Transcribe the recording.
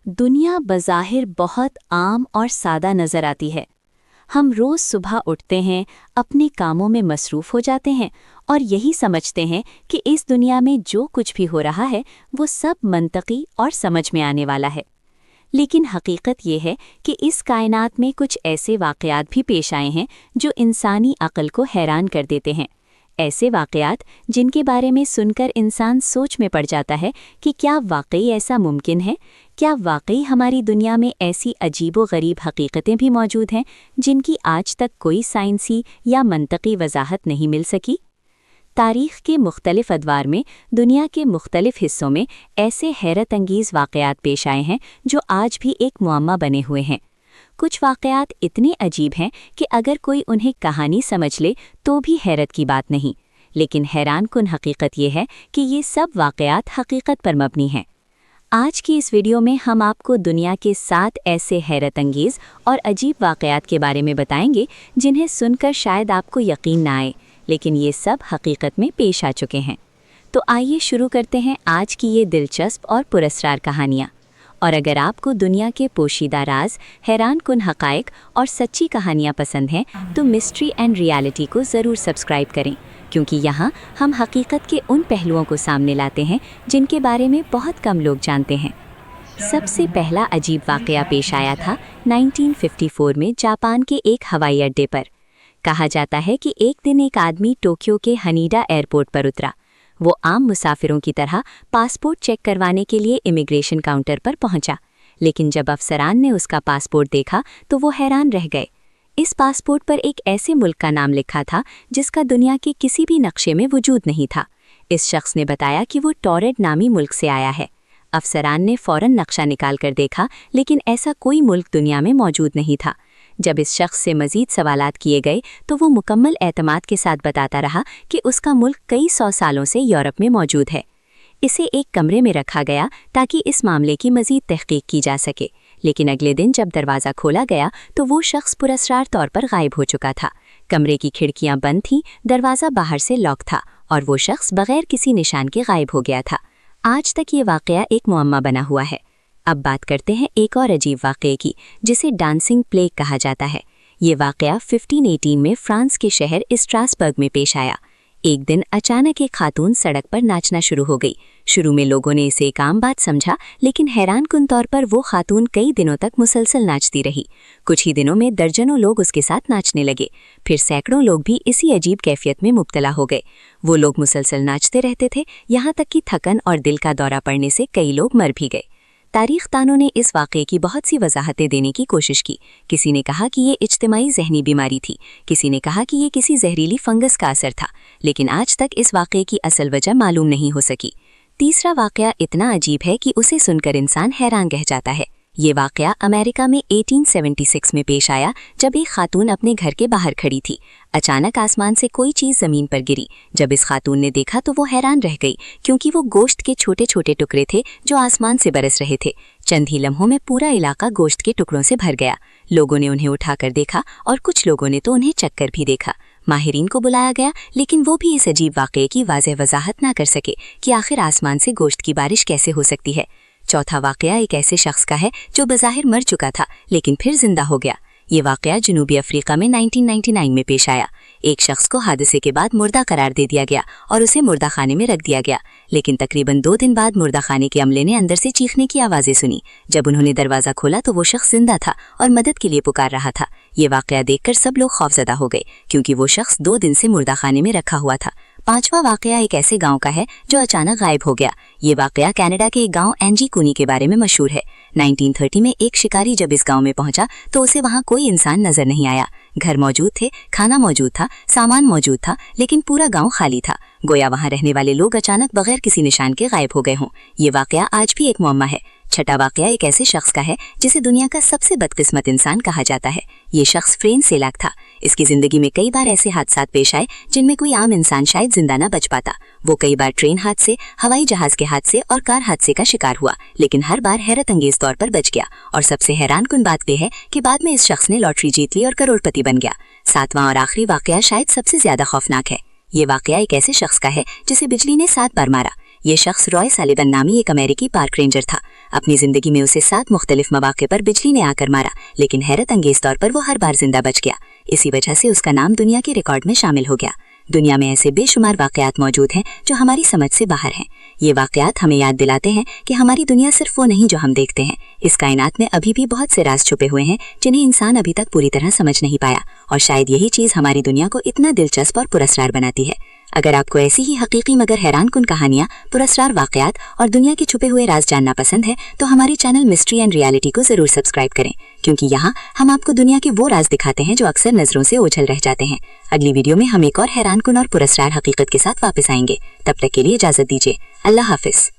दुनिया बज़ाहिर बहुत आम और सादा नज़र आती है। हम रोज़ सुबह उठते हैं, अपने कामों में मसरूफ़ हो जाते हैं और यही समझते हैं कि इस दुनिया में जो कुछ भी हो रहा है वो सब मंतकी और समझ में आने वाला है। लेकिन हकीकत ये है कि इस कायनात में कुछ ऐसे वाक़यात भी पेश आए हैं जो इंसानी अक़ल को हैरान कर देते हैं। ऐसे वाक़यात जिनके बारे में सुनकर इंसान सोच में पड़ जाता है कि क्या वाकई ऐसा मुमकिन है? क्या वाकई हमारी दुनिया में ऐसी अजीबो-गरीब हकीकतें भी मौजूद हैं जिनकी आज तक कोई साइंसी या मंतकी वजाहत नहीं मिल सकी? तारीख़ के मुख्तलिफ़ अदवार में दुनिया के मुख्तलिफ़ हिस्सों में ऐसे हैरत अंगीज़ वाक़यात पेश आए हैं जो आज भी एक मुअम्मा बने हुए हैं। कुछ वाक़यात इतने अजीब हैं कि अगर कोई उन्हें कहानी समझ ले तो भी हैरत की बात नहीं, लेकिन हैरानकुन हकीकत ये है कि ये सब वाक़यात हकीकत पर मबनी हैं। आज की इस वीडियो में हम आपको दुनिया के 7 ऐसे हैरत अंगीज़ और अजीब वाक़यात के बारे में बताएंगे जिन्हें सुनकर शायद आपको यकीन ना आए, लेकिन ये सब हकीकत में पेश आ चुके हैं। तो आइए शुरू करते हैं आज की ये दिलचस्प और पुरस्कार कहानियाँ। और अगर आपको दुनिया के पोशीदा राज, हैरानकुन हक़ाइक़ और सच्ची कहानियाँ पसंद हैं तो मिस्ट्री एंड रियलिटी को ज़रूर सब्सक्राइब करें, क्योंकि यहाँ हम हकीकत के उन पहलुओं को सामने लाते हैं जिनके बारे में बहुत कम लोग जानते हैं। सबसे पहला अजीब वाक़या पेश आया था 1954 में जापान के एक हवाई अड्डे पर। कहा जाता है कि एक दिन एक आदमी टोक्यो के हनीडा एयरपोर्ट पर उतरा। वो आम मुसाफिरों की तरह पासपोर्ट चेक करवाने के लिए इमिग्रेशन काउंटर पर पहुंचा, लेकिन जब अफसरान ने उसका पासपोर्ट देखा तो वो हैरान रह गए। इस पासपोर्ट पर एक ऐसे मुल्क का नाम लिखा था जिसका दुनिया के किसी भी नक्शे में वजूद नहीं था। इस शख्स ने बताया कि वो टॉरेट नामी मुल्क से आया है। अफसरान ने फ़ौरन नक्शा निकाल कर देखा, लेकिन ऐसा कोई मुल्क दुनिया में मौजूद नहीं था। जब इस शख्स से मज़ीद सवालात किए गए तो वो मुकम्मल एतमाद के साथ बताता रहा कि उसका मुल्क कई 100 सालों से यूरोप में मौजूद है। इसे एक कमरे में रखा गया ताकि इस मामले की मज़ीद तहक़ीक़ की जा सके, लेकिन अगले दिन जब दरवाज़ा खोला गया तो वो शख्स पुरस्रार तौर पर गायब हो चुका था। कमरे की खिड़कियाँ बंद थीं, दरवाज़ा बाहर से लॉक था और वो शख्स बग़ैर किसी निशान के गायब हो गया था। आज तक ये वाक़या एक मुअम्मा बना हुआ है। अब बात करते हैं एक और अजीब वाक़े की, जिसे डांसिंग प्लेग कहा जाता है। ये वाक़या 1518 में फ्रांस के शहर स्ट्रासबर्ग में पेश आया। एक दिन अचानक एक खातून सड़क पर नाचना शुरू हो गई। शुरू में लोगों ने इसे एक आम बात समझा, लेकिन हैरानकुन तौर पर वो खातून कई दिनों तक मुसलसल नाचती रही। कुछ ही दिनों में दर्जनों लोग उसके साथ नाचने लगे। फिर सैकड़ों लोग भी इसी अजीब कैफियत में मुब्तला हो गए। वो लोग मुसलसल नाचते रहते थे, यहाँ तक कि थकन और दिल का दौरा पड़ने से कई लोग मर भी गए। तारीख़ दानों ने इस वाक़े की बहुत सी वजाहतें देने की कोशिश की। किसी ने कहा कि ये इज्तिमाई ज़हनी बीमारी थी, किसी ने कहा कि ये किसी जहरीली फंगस का असर था, लेकिन आज तक इस वाक़े की असल वजह मालूम नहीं हो सकी। तीसरा वाक़या इतना अजीब है कि उसे सुनकर इंसान हैरान रह जाता है। ये वाक़या अमेरिका में 1876 में पेश आया, जब एक खातून अपने घर के बाहर खड़ी थी। अचानक आसमान से कोई चीज़ ज़मीन पर गिरी। जब इस खातून ने देखा तो वो हैरान रह गई, क्योंकि वो गोश्त के छोटे छोटे टुकड़े थे जो आसमान से बरस रहे थे। चंद ही लम्हों में पूरा इलाका गोश्त के टुकड़ों से भर गया। लोगों ने उन्हें उठाकर देखा और कुछ लोगों ने तो उन्हें चक्कर भी देखा। माहिरीन को बुलाया गया, लेकिन वो भी इस अजीब वाक़े की वाज़ेह वजाहत ना कर सके कि आखिर आसमान से गोश्त की बारिश कैसे हो सकती है। चौथा वाक़या एक ऐसे शख्स का है जो बज़ाहिर मर चुका था, लेकिन फिर जिंदा हो गया। ये वाक़या जनूबी अफ्रीका में 1999 में पेश आया। एक शख्स को हादसे के बाद मुर्दा करार दे दिया गया और उसे मुर्दा खाने में रख दिया गया, लेकिन तकरीबन 2 दिन बाद मुर्दा खाने के अमले ने अंदर से चीखने की आवाज़ें सुनी। जब उन्होंने दरवाज़ा खोला तो वो शख्स जिंदा था और मदद के लिए पुकार रहा था। ये वाक़या देखकर सब लोग खौफजदा हो गए, क्योंकि वो शख्स 2 दिन से मुर्दा खाने में रखा हुआ था। पांचवा वाक़या एक ऐसे गांव का है जो अचानक गायब हो गया। ये वाक़या कनाडा के एक गांव एंजी कुनी के बारे में मशहूर है। 1930 में एक शिकारी जब इस गांव में पहुंचा तो उसे वहां कोई इंसान नजर नहीं आया। घर मौजूद थे, खाना मौजूद था, सामान मौजूद था, लेकिन पूरा गांव खाली था। गोया वहां रहने वाले लोग अचानक बगैर किसी निशान के गायब हो गए हों। ये वाक़या आज भी एक मुअम्मा है। छठा वाक़या एक ऐसे शख्स का है जिसे दुनिया का सबसे बदकिस्मत इंसान कहा जाता है। ये शख्स फ्रेंच सेलाक था। इसकी ज़िंदगी में कई बार ऐसे हादसात पेश आए जिनमें कोई आम इंसान शायद जिंदा न बच पाता। वो कई बार ट्रेन हादसे, हवाई जहाज़ के हादसे और कार हादसे का शिकार हुआ, लेकिन हर बार हैरत अंगेज तौर पर बच गया। और सबसे हैरानकुन बात यह है कि बाद में इस शख्स ने लॉटरी जीत ली और करोड़पति बन गया। सातवां और आखिरी वाक़या शायद सबसे ज़्यादा खौफनाक है। ये वाक़या एक ऐसे शख्स का है जिसे बिजली ने 7 बार मारा। ये शख्स रॉय सालिवन नामी एक अमेरिकी पार्क रेंजर था। اپنی زندگی میں اسے 7 مختلف مواقع پر بجلی نے آ کر مارا، لیکن حیرت انگیز طور پر وہ ہر بار زندہ بچ گیا۔ اسی وجہ سے اس کا نام دنیا کے ریکارڈ میں شامل ہو گیا۔ دنیا میں ایسے بے شمار واقعات موجود ہیں جو ہماری سمجھ سے باہر ہیں۔ یہ واقعات ہمیں یاد دلاتے ہیں کہ ہماری دنیا صرف وہ نہیں جو ہم دیکھتے ہیں۔ اس کائنات میں ابھی بھی بہت سے راز چھپے ہوئے ہیں جنہیں انسان ابھی تک پوری طرح سمجھ نہیں پایا، اور شاید یہی چیز ہماری دنیا کو اتنا دلچسپ اور پراسرار بناتی ہے۔ اگر آپ کو ایسی ہی حقیقی مگر حیران کن کہانیاں، پراسرار واقعات اور دنیا کے چھپے ہوئے راز جاننا پسند ہے تو ہمارے چینل مسٹری اینڈ ریالٹی کو ضرور سبسکرائب کریں، کیونکہ یہاں ہم آپ کو دنیا کے وہ راز دکھاتے ہیں جو اکثر نظروں سے اوجھل رہ جاتے ہیں۔ اگلی ویڈیو میں ہم ایک اور حیران کن اور پراسرار حقیقت کے ساتھ واپس آئیں گے۔ تب تک کے لیے اجازت دیجیے۔ اللہ حافظ۔